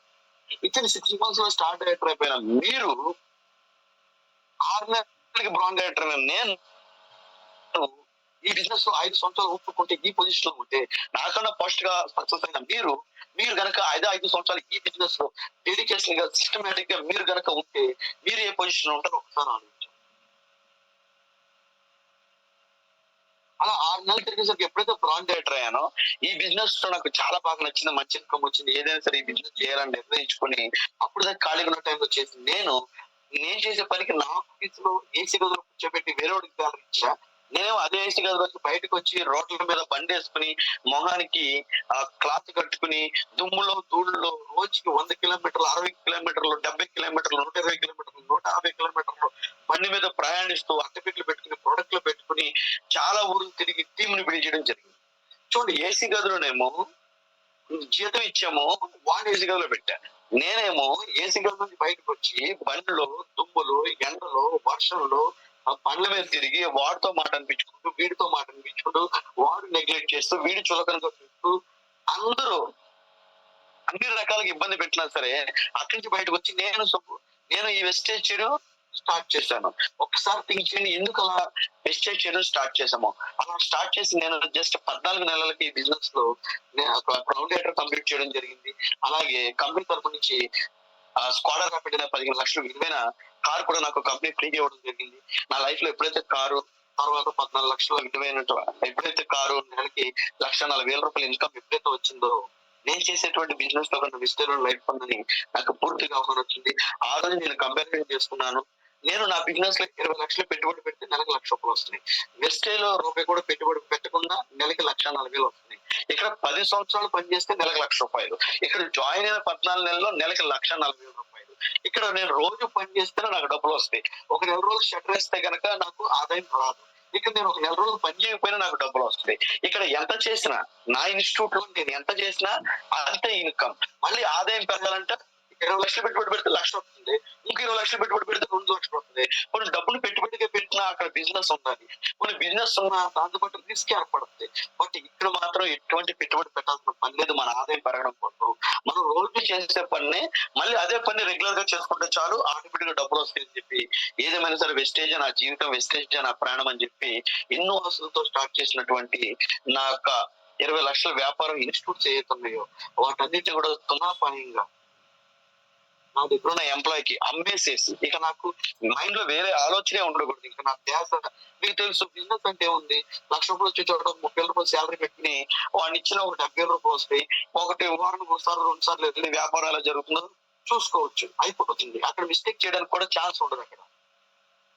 విత్ ఇన్ 6 months లో స్టార్ డైరెక్టర్ అయిపోయిన మీరు 6 నెలలకి బ్రాంజ్ డైరెక్టర్ అయిన నేను ఈ బిజినెస్ లో 5 సంవత్సరాలు ఒప్పుకుంటే ఈ పొజిషన్ లో ఉంటే నాకన్నా ఫస్ట్ గా సక్సెస్ అయిన మీరు గనక 5 సంవత్సరాలు ఈ బిజినెస్ లో డెడికేషన్ గా సిస్టమేటిక్ గా మీరు గనక ఉంటే మీరు ఏ పొజిషన్ లో ఉంటారో ఒకసారి ఆలోచించండి. అలా 6 నెలలు తిరిగేసరికి ఎప్పుడైతే బ్రాండ్ డైరెక్టర్ అయ్యానో ఈ బిజినెస్ లో నాకు చాలా బాగా నచ్చింది, మంచి ఇన్కమ్ వచ్చింది. ఏదైనా సరే ఈ బిజినెస్ చేయాలని నిర్ణయించుకుని అప్పుడు దాకా ఖాళీగా ఉన్న టైంలో చేసి నేను చేసే పనికి నా ఆఫీస్ లో ఏసీ గదిలో కూర్చోబెట్టి వేరే వాడికి శాలరీ ఇచ్చా. నేను అదే ఏసీ గదిలో బయటకు వచ్చి రోడ్ల మీద బండి వేసుకుని మొహానికి క్లాత్ కట్టుకుని దుమ్ములో ధూళిలో రోజుకి 100 కిలోమీటర్లు, 60 కిలోమీటర్లు, 70 కిలోమీటర్లు, 120 కిలోమీటర్లు, 150 కిలోమీటర్లు బండి మీద ప్రయాణిస్తూ అట్టపెట్లు పెట్టుకుని ప్రొడక్ట్లు పెట్టుకుని చాలా ఊర్లు తిరిగి టీంని బిల్డ్ చేయడం జరిగింది. చూడండి, ఏసీ గదిలోనేమో జీతం ఇచ్చామో వాడిని ఏసీ గదిలో పెట్టా. నేనేమో ఏసీ గది నుంచి బయటకు వచ్చి బండిలో దుమ్ములు, ఎండలో, వర్షంలో ఆ బండ్ల మీద తిరిగి వాడితో మాట అనిపించుకుంటూ వీడితో మాట అనిపించుకుంటూ వాడు నెగ్లెక్ట్ చేస్తూ వీడి చులకనగా చూస్తూ అందరూ అన్ని రకాలుగా ఇబ్బంది పెట్టినా సరే అక్కడి నుంచి బయటకు వచ్చి నేను ఈ వెస్టేజ్ చేయడం స్టార్ట్ చేశాను. ఒక్కసారి థింక్ చేయండి, ఎందుకు అలా వెస్టేజ్ చేయడం స్టార్ట్ చేసాము. అలా స్టార్ట్ చేసి నేను జస్ట్ 14 నెలలకి ఈ బిజినెస్ లో క్రౌడ్ లెటర్ కంప్లీట్ చేయడం జరిగింది. అలాగే కంపెనీ తరపు నుంచి స్క్వాడా ర్యాపిడ్ అనే 15 లక్షలు విలువైన కారు కూడా నాకు కంపెనీ ఫ్రీగా ఇవ్వడం జరిగింది. నా లైఫ్ లో ఎప్పుడైతే కారు తర్వాత 14 లక్షల విలువైన ఎప్పుడైతే కారు నెలకి 1,40,000 ఇన్కమ్ ఎప్పుడైతే వచ్చిందో నేను చేసేటువంటి బిజినెస్ లో కన్నా విస్తరణ లైఫ్ ఉందని నాకు పూర్తిగా అవగాహన వచ్చింది. ఆ రోజు నేను కంపారిజన్ చేసుకున్నాను. నేను నా బిజినెస్ లో 20 లక్షలు పెట్టుబడి పెడితే నెలకు ₹1,00,000 వస్తున్నాయి. వెస్టే లో రూపాయి కూడా పెట్టుబడి పెట్టకుండా నెలకి 1,40,000 వస్తున్నాయి. ఇక్కడ 10 సంవత్సరాలు పనిచేస్తే నెలకు ₹1,00,000. ఇక్కడ జాయిన్ అయిన 14 నెలల్లో నెలకి ₹1,40,000. ఇక్కడ నేను రోజు పని చేస్తేనే నాకు డబ్బులు వస్తాయి. ఒక నెల రోజులు షట్టర్ వేస్తే గనక నాకు ఆదాయం రాదు. ఇక్కడ నేను ఒక నెల రోజులు పని చేయకపోయినా నాకు డబ్బులు వస్తాయి. ఇక్కడ ఎంత చేసినా నా ఇన్స్టిట్యూట్ లో నేను ఎంత చేసినా అంతే ఇన్కమ్. మళ్ళీ ఆదాయం పెరగాలంటే 20 లక్షలు పెట్టుబడి పెడితే 1,00,000 వస్తుంది. ఇంకో 20 లక్షలు పెట్టుబడి పెడితే 2 లక్షలు వస్తుంది. కొన్ని డబ్బులు పెట్టుబడిగా పెట్టినా అక్కడ బిజినెస్ ఉండాలి. కొన్ని బిజినెస్ ఉన్నా దాంతో పాటు రిస్క్ ఏర్పడుతుంది. బట్ ఇక్కడ మాత్రం ఎటువంటి పెట్టుబడి పెట్టాల్సిన పని లేదు. మన ఆదాయం పెరగడం కోసం మనం రోజు చేసే పని మళ్ళీ అదే పని రెగ్యులర్ గా చేసుకుంటే చాలు, ఆటోమేటిక్ గా డబ్బులు వస్తాయని చెప్పి ఏదేమైనా సరే వెస్టేజ్ నా జీవితం, వెస్టేజ్ నా ప్రాణం అని చెప్పి ఎన్నో ఆశలతో స్టార్ట్ చేసినటువంటి నా యొక్క 20 లక్షల వ్యాపారం ఇన్స్టిట్యూట్స్ ఏవైతే ఉన్నాయో వాటన్నిటిని కూడా తునాపాయంగా నా దగ్గర ఉన్న ఎంప్లాయీకి అమ్మేసేసి ఇక నాకు మైండ్ లో వేరే ఆలోచనే ఉండకూడదు. ఇంకా నా ధ్యాస మీకు తెలుసు, బిజినెస్ అంటే ఉంది. ₹1,00,000 వచ్చే చోట ₹30,000 శాలరీ పెట్టి వాడిని ఇచ్చిన ఒక ₹70,000 వస్తాయి. ఒకటి వారానికి ఒకసారి 2 సార్లు వెళ్ళి వ్యాపారం ఎలా జరుగుతుందో చూసుకోవచ్చు, అయిపోతుంది. అక్కడ మిస్టేక్ చేయడానికి కూడా ఛాన్స్ ఉండదు.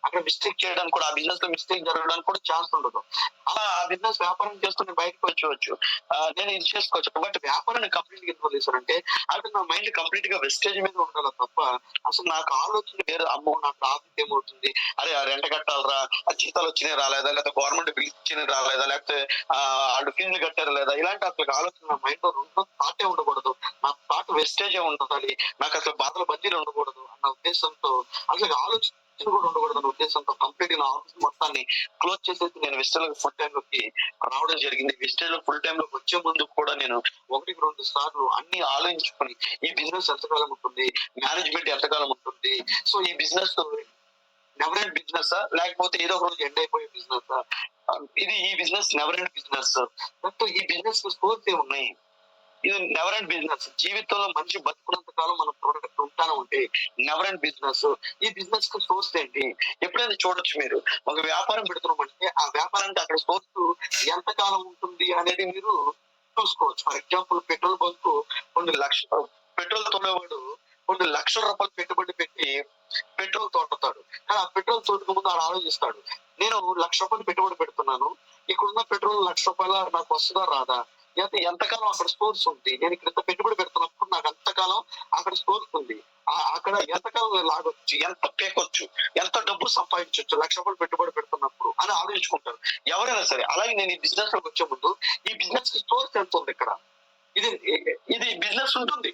అక్కడ మిస్టేక్ చేయడానికి కూడా, ఆ బిజినెస్ లో మిస్టేక్ జరగడానికి కూడా ఛాన్స్ ఉండదు. అలా ఆ బిజినెస్ వ్యాపారం చేస్తూ బయటకు వచ్చేవచ్చు, నేను ఇది చేసుకోవచ్చు. బట్ వ్యాపారాన్ని కంప్లీట్ గా ఎందుకు చేశానంటే అక్కడ నా మైండ్ కంప్లీట్ గా వెస్టేజ్ మీద ఉండాలి తప్ప అసలు నాకు ఆలోచన వేరు. అమ్మో నాకు ఆఫీస్ ఏమవుతుంది, అరే ఆ రెంట కట్టాలరా, ఆ జీతాలు వచ్చినాయి రాలేదా, లేకపోతే గవర్నమెంట్ బిల్ ఇచ్చినాయి రాలేదా, లేకపోతే వాళ్ళు ఫీజులు కట్టారు లేదా, ఇలాంటి అసలు ఆలోచన నా మైండ్ లో థాటే ఉండకూడదు. నా థాట్ వెస్టేజ్ ఉండాలి. నాకు అసలు బాధల బద్దీలు ఉండకూడదు అన్న ఉద్దేశంతో, అసలు ఆలోచన కూడా ఉండకూడదు అన్న ఉద్దేశంతో కంప్లీట్ నా ఆఫీస్ మొత్తాన్ని క్లోజ్ చేసేసి నేను వెస్టేజ్ ఫుల్ టైమ్ లోకి రావడం జరిగింది. వెస్టేజ్ లో ఫుల్ టైమ్ లోకి వచ్చే ముందు కూడా నేను 1-2 సార్లు అన్ని ఆలోచించుకొని ఈ బిజినెస్ ఎంతకాలం ఉంటుంది, మేనేజ్మెంట్ ఎంతకాలం ఉంటుంది, సో ఈ బిజినెస్ నెవర్ ఎండ్ బిజినెస్ లేకపోతే ఏదో ఒక రోజు ఎండ్ అయిపోయే బిజినెస్, ఈ బిజినెస్ నెవర్ ఎండ్ బిజినెస్, ఈ బిజినెస్ స్కోర్స్ ఏమున్నాయి, ఇది నెవర్ ఎండ్ బిజినెస్. జీవితంలో మనిషి బతుకున్నంత కాలం మన ప్రోడక్ట్ ఉంటానే ఉంటే నెవర్ ఎండ్ బిజినెస్. ఈ బిజినెస్ కు సోర్స్ ఏంటి, ఎప్పుడైనా చూడొచ్చు. మీరు ఒక వ్యాపారం పెడుతున్నామంటే ఆ వ్యాపారానికి అక్కడ సోర్స్ ఎంత కాలం ఉంటుంది అనేది మీరు చూసుకోవచ్చు. ఫర్ ఎగ్జాంపుల్ పెట్రోల్ బంక్ కొన్ని లక్షలు పెట్రోల్ తోడేవాడు కొన్ని ₹1,00,000 పెట్టుబడి పెట్టి పెట్రోల్ తోడుతాడు. కానీ ఆ పెట్రోల్ తోటకు ముందు ఆడు ఆలోచిస్తాడు, నేను ₹1,00,000 పెట్టుబడి పెడుతున్నాను, ఇక్కడున్న పెట్రోల్ ₹1,00,000 నాకు వస్తుందా రాదా, ఎంతకాలం అక్కడ స్కోర్స్ ఉంది, నేను ఇక్కడ పెట్టుబడి పెడుతున్నప్పుడు నాకు ఎంతకాలం అక్కడ స్కోర్స్ ఉంది, అక్కడ ఎంతకాలం లాగొచ్చు, ఎంత పేకొచ్చు, ఎంత డబ్బు సంపాదించవచ్చు ₹1,00,000 పెట్టుబడి పెడుతున్నప్పుడు అని ఆలోచించుకుంటారు ఎవరైనా సరే. అలాగే నేను ఈ బిజినెస్ లోకి వచ్చే ముందు ఈ బిజినెస్ కి స్కోర్స్ ఎంత ఉంది, ఇక్కడ ఇది బిజినెస్ ఉంటుంది.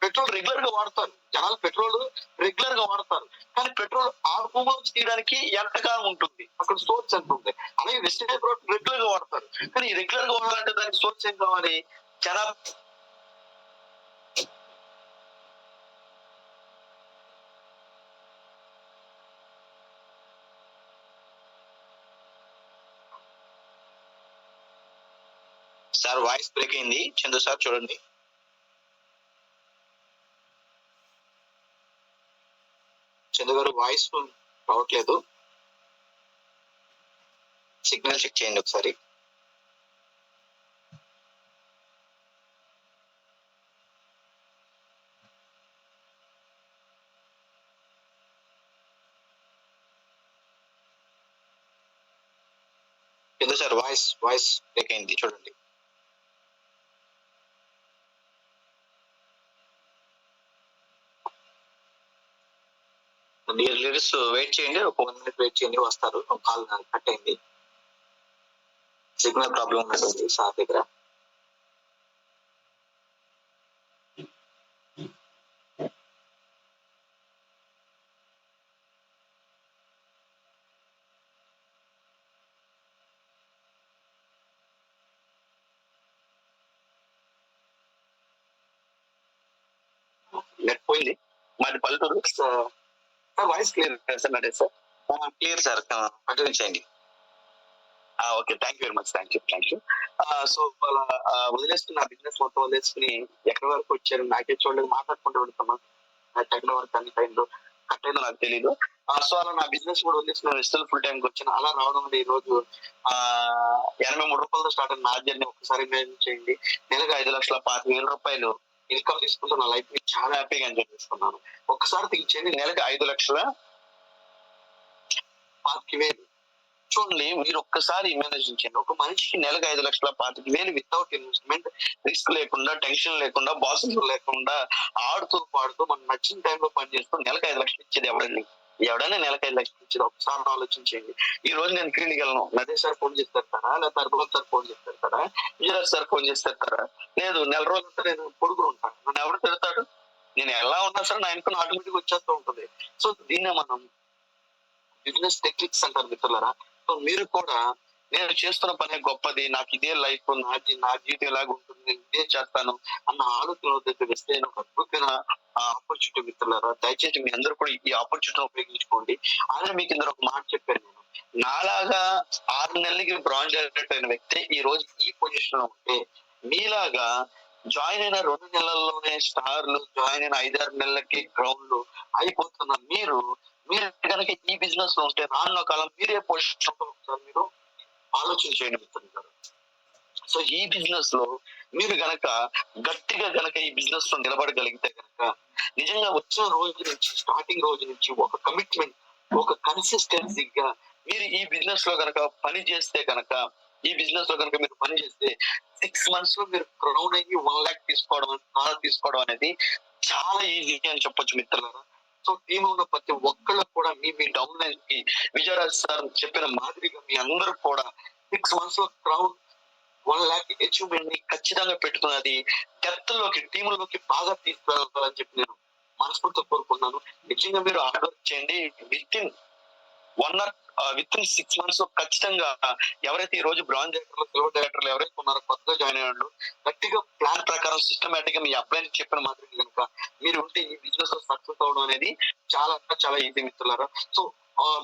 పెట్రోల్ రెగ్యులర్ గా వాడతారు జనాలు, పెట్రోల్ రెగ్యులర్ గా వాడతారు, కానీ పెట్రోల్ ఆ భూములు తీయడానికి ఎంతకాలం ఉంటుంది, అక్కడ సోర్స్ ఎంత ఉంది. అలాగే వెస్టేజ్ ప్రోడక్ట్ రెగ్యులర్ గా వాడతారు, కానీ రెగ్యులర్ గా వాడాలంటే దానికి సోర్స్ ఏం కావాలి, జనాభా సార్ వాయిస్ బ్రేక్ అయింది, చందు సార్ చూడండి. చందు గారు వాయిస్ రావట్లేదు, సిగ్నల్ చెక్ చేయండి ఒకసారి. చందు సార్ వాయిస్ బ్రేక్ అయింది చూడండి. లీడర్స్ వెయిట్ చేయండి, ఒక 1 minute వెయిట్ చేయండి, వస్తారు. కాల్ కట్ అయింది, సిగ్నల్ ప్రాబ్లం ఉన్నట్టుంది సార్ దగ్గర. నెట్ పోయింది, మాది పల్లెటూరు. Sir voice clear sir, Natesh sir. Clear sir, continue చేయండి. Okay, thank you very much, thank you. So వాళ్ళ వదిలేసుకుని, నా బిజినెస్ మొత్తం వదిలేసుకుని ఎక్కడి వరకు వచ్చారు నాకే చూడలేదు, మాట్లాడుకుంటూ వెళ్తామా ఎక్కడ వరకు అన్ని టైంలో కట్ అయిందో నాకు తెలీదు. సో అలా నా బిజినెస్ కూడా వదిలేసుకుని వెస్టల్ ఫుల్ టైంకి వచ్చాను. అలా రావడం వల్ల ఈ రోజు 83 రూపాయలతో స్టార్ట్ అయిన నా జర్నీ ఒకసారి ఇమాజిన్ చేయండి. నెలకు 5,25,000 రూపాయలు ఇన్కమ్ తీసుకుంటూ నా లైఫ్ ని చాలా హ్యాపీగా ఎంజాయ్ చేస్తున్నాను. ఒక్కసారి థింక్ చేయండి, నెలకు 5,25,000 చూడండి. మీరు ఒక్కసారి ఇమాజిన్ చేయండి, ఒక మనిషికి నెలకు 5,25,000 వితౌట్ ఇన్వెస్ట్మెంట్, రిస్క్ లేకుండా, టెన్షన్ లేకుండా, బాస్ లేకుండా, ఆడుతూ పాడుతూ మనం నచ్చిన టైంలో పని చేస్తూ నెలకు 5 లక్షలు ఇచ్చేది ఎవడైనా నెలకు 5 లక్షలు ఇచ్చేది ఒకసారి ఆలోచించండి. ఈ రోజు నేను క్లినిక్ వెళ్ళను, నదే సార్ ఫోన్ చేసి పెడతారా, లేదా అర్బోల్ సార్ ఫోన్ చేసి పెడతారా, విజయరాజ్ సార్ ఫోన్ చేసి పెడతారా? లేదు, నెల రోజులంతా నేను పొడుగులు ఉంటాను, నన్ను ఎవరు తిడతాడు? నేను ఎలా ఉన్నా సరే నా ఇన్కమ్ ఆటోమేటిక్ వచ్చేస్తూ ఉంటుంది. సో దీన్నే మనం బిజినెస్ టెక్నిక్స్ అంటారు మిత్రులారా. సో మీరు కూడా నేను చేస్తున్న పనే గొప్పది, నాకు ఇదే లైఫ్, నా జీవితం ఎలాగ ఉంటుంది, నేను ఇదే చేస్తాను అన్న ఆలోచన దగ్గర వేస్తే ఒక అద్భుతమైన ఆపర్చునిటీ మిత్రులారా. దయచేసి మీ అందరూ కూడా ఈ ఆపర్చునిటీని ఉపయోగించుకోండి. అలాగే మీకు ఇందులో ఒక మాట చెప్పాను, నేను నాలాగా 6 నెలలకి బ్రాంజ్ డైరెక్టర్ అయిన వ్యక్తి ఈ రోజు ఈ పొజిషన్ లో ఉంటే, మీలాగా జాయిన్ అయిన 2 నెలల్లోనే స్టార్లు, జాయిన్ అయిన 5-6 నెలలకి గ్రౌండ్లు అయిపోతున్న మీరు కనుక ఈ బిజినెస్ లో ఉంటే రానున్న కాలం మీరే పోషించాలి. మీరు ఆలోచన చేయండి మిత్రులు. సో ఈ బిజినెస్ లో మీరు గనక గట్టిగా గనక ఈ బిజినెస్ లో నిలబడగలిగితే గనక నిజంగా వచ్చిన రోజు నుంచి, స్టార్టింగ్ రోజు నుంచి ఒక కమిట్మెంట్, ఒక కన్సిస్టెన్సీగా మీరు ఈ బిజినెస్ లో గనక పని చేస్తే గనక, ఈ బిజినెస్ లో కనుక మీరు పని చేస్తే 6 months లో మీరు క్రౌన్ అయ్యి 1 lakh తీసుకోవడం అనేది చాలా ఈజీ అని చెప్పొచ్చు మిత్రులారా. సో టీమ్ ఉన్న ప్రతి ఒక్కళ్ళు కూడా మీ డౌన్ లైన్ కి విజయరాజ్ సార్ చెప్పిన మాదిరిగా మీ అందరూ కూడా 6 months లో క్రౌన్ 1 lakh అచీవ్మెంట్ ని ఖచ్చితంగా పెట్టుకున్నది డెప్త్ లోకి, టీములోకి బాగా తీసుకురావాలని చెప్పి నేను మనస్ఫూర్తిగా కోరుకుంటున్నాను. నిజంగా మీరు హార్డ్ వర్క్ చేయండి. విత్ ఇన్ 6 months లో ఖచ్చితంగా ఎవరైతే ఈ రోజు బ్రాంజ్ డైరెక్టర్లు, సిల్వర్ డైరెక్టర్లు ఎవరైతే ఉన్నారో కొత్తగా జాయిన్ అయ్యారు, గట్టిగా ప్లాన్ ప్రకారం సిస్టమేటిక్ గా మీ అప్లై చెప్పిన మాదిరి కనుక మీరు ఉంటే ఈ బిజినెస్ లో సక్సెస్ అవడం అనేది చాలా చాలా ఈజీ మిత్రులారా. సో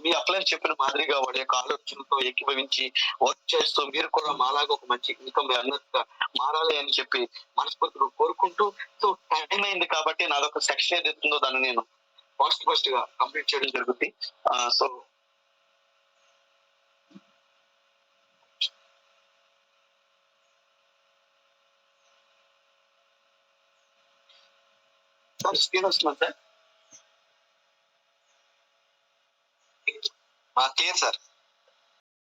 మీ అప్లై చెప్పిన మాదిరిగా వాడి యొక్క ఆలోచనతో ఏకీభవించి వర్క్ చేస్తూ మీరు కూడా మాలాగా ఒక మంచి ఇన్కమ్ అన్నట్టుగా మారాలి అని చెప్పి మనస్ఫూర్తిగా కోరుకుంటూ, సో టైం అయింది కాబట్టి నాదొక సెక్షన్ ఏది ఎత్తుందో దాన్ని నేను ఫాస్ట్ గా కంప్లీట్ చేయడం జరుగుతుంది. సో సార్ స్క్రీన్ వస్తున్నాను సార్, క్లియర్ సార్.